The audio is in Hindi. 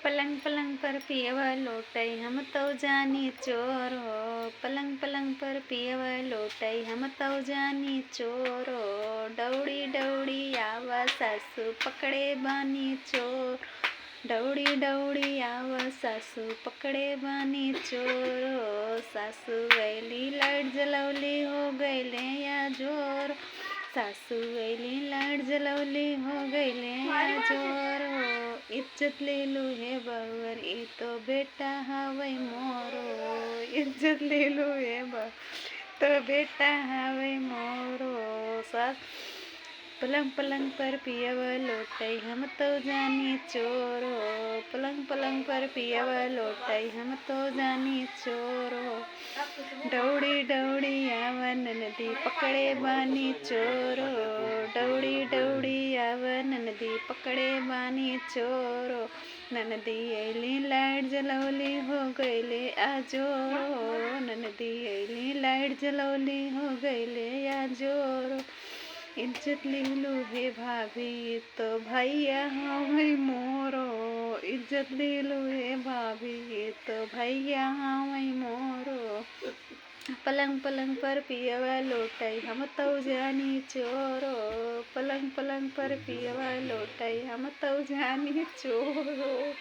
पलंग पलंग पर पियवा लोटई हम तो जानी चोर हो। पलंग पलंग पर पियवा लोटई हम तो जानी चोर हो। दौड़ी दौड़ी आवा सासू पकड़े बानी चोर। दौड़ी दौड़ी आवा सासू पकड़े बानी चोर हो। सासू गैली लाइट जलौली हो गईले या जोर। सासू गैली लाइट जलौली हो गईले या जोर हो। इज्जत ले लो हे बावर ई तो बेटा हवै मोरो। इज्जत ले लो हे बावर तो बेटा हवै मोरो। सास पलंग पलंग पर पियवा लोटई हम तो जानी चोर हो। पलंग पलंग पर पियवा लोटई हम तो जानी चोर हो। दौड़ी दौड़ी आवा ननदी पकड़े बानी चोर हो। दौड़ी दौड़ी आवा ननदी पकड़े बानी चोर हो। ननदी ऐली लाइट जलौली हो गईले आजोर हो। ननदी ऐली लाइट जलौली हो गईले आजोर हो। इज्जत ले लो हे भाभी तो भैया हवै मोरो। इज्जत ले लो हे भाभी तो भैया हवै मोरो। पलंग पलंग पर पियवा लोटई हम तो जानी चोर हो। पलंग पलंग पर पियवा लोटई हम तो जानी चोर हो।